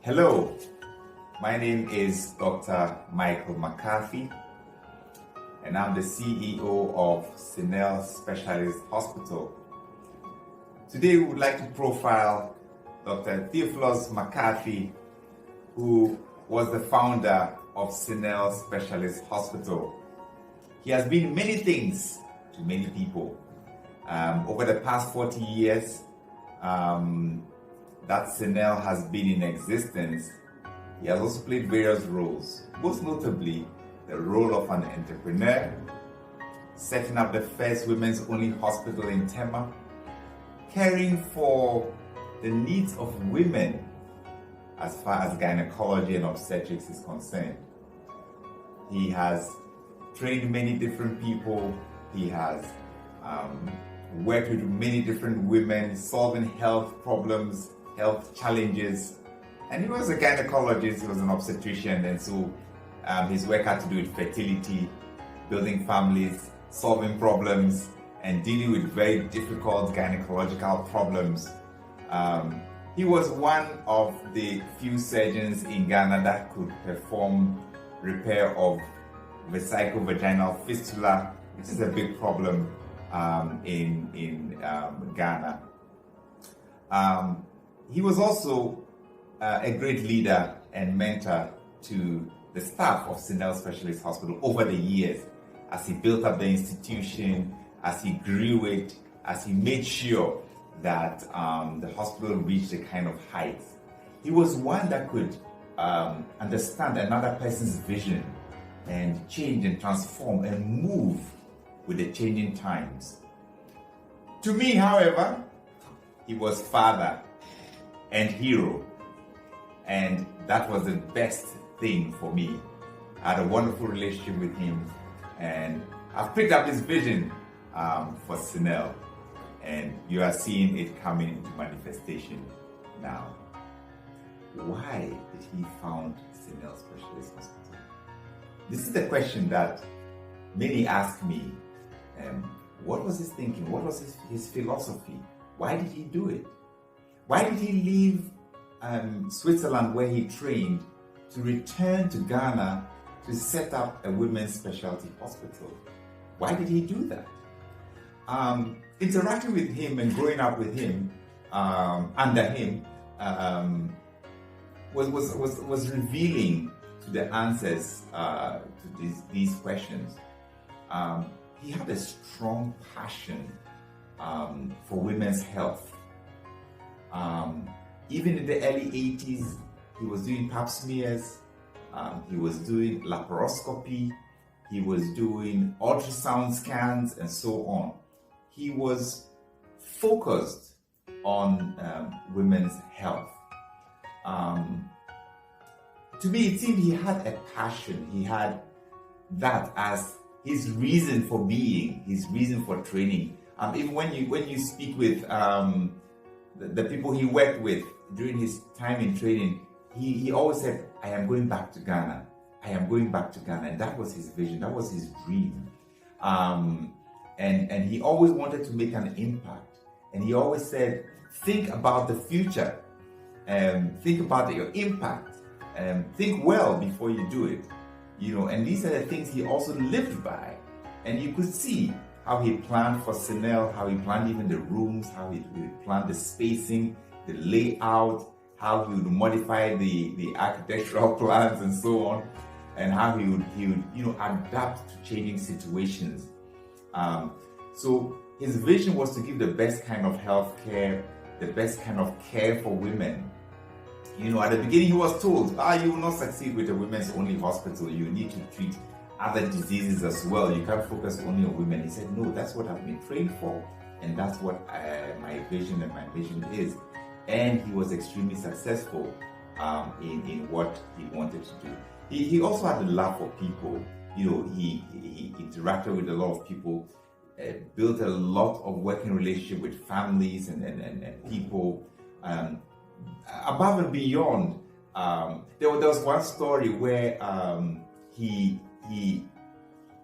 Hello, my name is Dr. Michael McCarthy, and I'm the CEO of Sinel Specialist Hospital. Today, we would like to profile Dr. T.O.McCarthy, who was the founder of Sinel Specialist Hospital. He has been many things to many people. Over the past 40 years, that Sinel has been in existence, he has also played various roles, most notably the role of an entrepreneur, setting up the first women's only hospital in Tema, caring for the needs of women as far as gynecology and obstetrics is concerned. He has trained many different people. He has worked with many different women, solving health problems, health challenges. And he was a gynecologist, he was an obstetrician, and so his work had to do with fertility, building families, solving problems, and dealing with very difficult gynecological problems. He was one of the few surgeons in Ghana that could perform repair of vesico-vaginal fistula, which is a big problem in Ghana. He was also a great leader and mentor to the staff of Sinel Specialist Hospital over the years, as he built up the institution, as he grew it, as he made sure that the hospital reached a kind of heights. He was one that could understand another person's vision and change and transform and move with the changing times. To me, however, he was father and hero, and that was the best thing for me. I had a wonderful relationship with him, and I've picked up his vision for Sinel, and you are seeing it coming into manifestation now. Why did he found Sinel Specialist Hospital? This is the question that many ask me. What was his thinking? What was his philosophy? Why did he do it? Why did he leave Switzerland, where he trained, to return to Ghana to set up a women's specialty hospital? Why did he do that? Interacting with him and growing up with him, under him, was revealing to the answers to these questions. He had a strong passion for women's health. Even in the early 80s, he was doing pap smears, he was doing laparoscopy, he was doing ultrasound scans, and so on. He was focused on women's health. To me, it seemed he had a passion. He had that as his reason for being, his reason for training. Even when you speak with the people he worked with during his time in training, he always said, I am going back to Ghana. I am going back to Ghana. And that was his vision. That was his dream. And he always wanted to make an impact. And he always said, think about the future. Think about your impact. Think well before you do it. And these are the things he also lived by. And you could see how he planned for Sinel, how he planned even the rooms, how he planned the spacing, the layout, how he would modify the architectural plans and so on, and how he would adapt to changing situations. So his vision was to give the best kind of health care, the best kind of care for women. At the beginning he was told, you will not succeed with a women's only hospital. You need to treat other diseases as well. You can't focus only on women. He said, no, that's what I've been trained for, and that's what my vision and my mission is. And he was extremely successful in what he wanted to do. He also had a love for people. He interacted with a lot of people, built a lot of working relationship with families and people. Above and beyond, there was one story where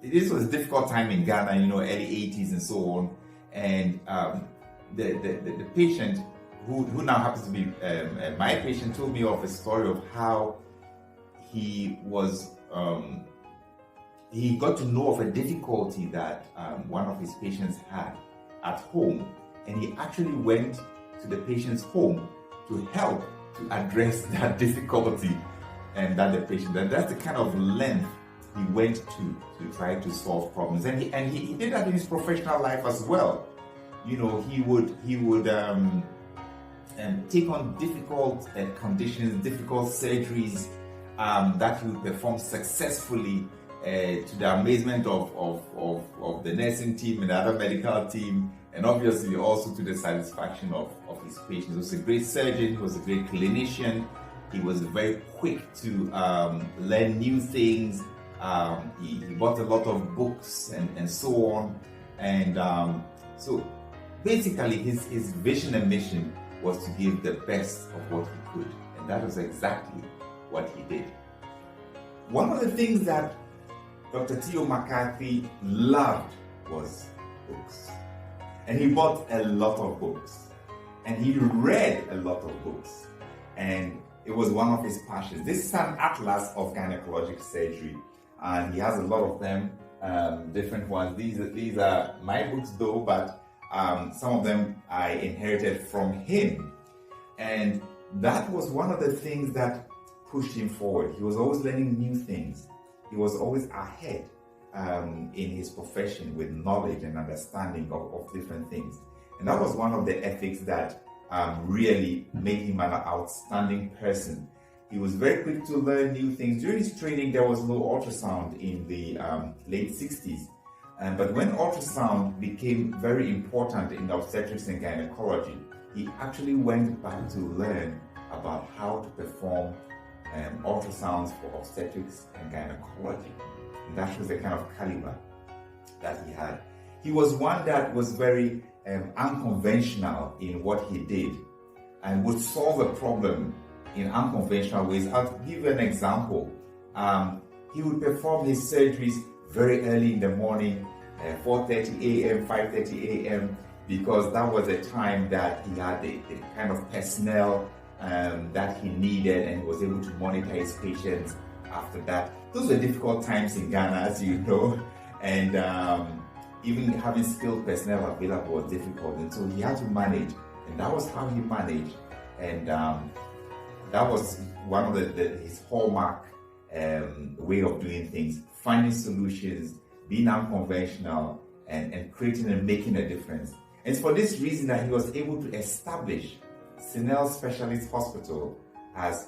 this was a difficult time in Ghana, early 80s and so on, and the patient who now happens to be my patient, told me of a story of how he got to know of a difficulty that one of his patients had at home, and he actually went to the patient's home to help to address that difficulty, and that's the kind of length he went to try to solve problems. And he did that in his professional life as well. You know, he would take on difficult conditions, difficult surgeries that he would perform successfully, to the amazement of the nursing team and the other medical team, and obviously also to the satisfaction of his patients. He was a great surgeon, he was a great clinician, he was very quick to learn new things. He bought a lot of books and so on. And so basically his vision and mission was to give the best of what he could. And that was exactly what he did. One of the things that Dr. T.O.McCarthy loved was books. And he bought a lot of books. And he read a lot of books. And it was one of his passions. This is an atlas of gynecologic surgery. And he has a lot of them, different ones. These are my books though, but some of them I inherited from him. And that was one of the things that pushed him forward. He was always learning new things. He was always ahead in his profession with knowledge and understanding of different things. And that was one of the ethics that really made him an outstanding person. He was very quick to learn new things. During his training, there was no ultrasound in the late 60s. But when ultrasound became very important in obstetrics and gynecology, he actually went back to learn about how to perform ultrasounds for obstetrics and gynecology. And that was the kind of caliber that he had. He was one that was very unconventional in what he did and would solve a problem in unconventional ways. I'll give you an example. He would perform his surgeries very early in the morning, 4:30 a.m., 5:30 a.m., because that was the time that he had the kind of personnel that he needed, and he was able to monitor his patients after that. Those were difficult times in Ghana, as you know, and even having skilled personnel available was difficult, and so he had to manage, and that was how he managed. And that was one of his hallmark way of doing things, finding solutions, being unconventional, and creating and making a difference. And it's for this reason that he was able to establish Sinel Specialist Hospital as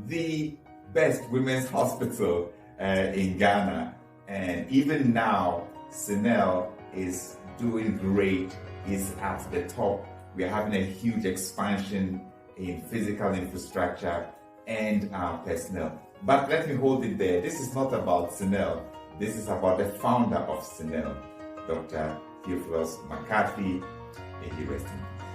the best women's hospital in Ghana. And even now, Sinel is doing great, is at the top. We are having a huge expansion in physical infrastructure and personnel. But let me hold it there. This is not about Sinel. This is about the founder of Sinel, Dr. T.O.McCarthy. May he rest in peace.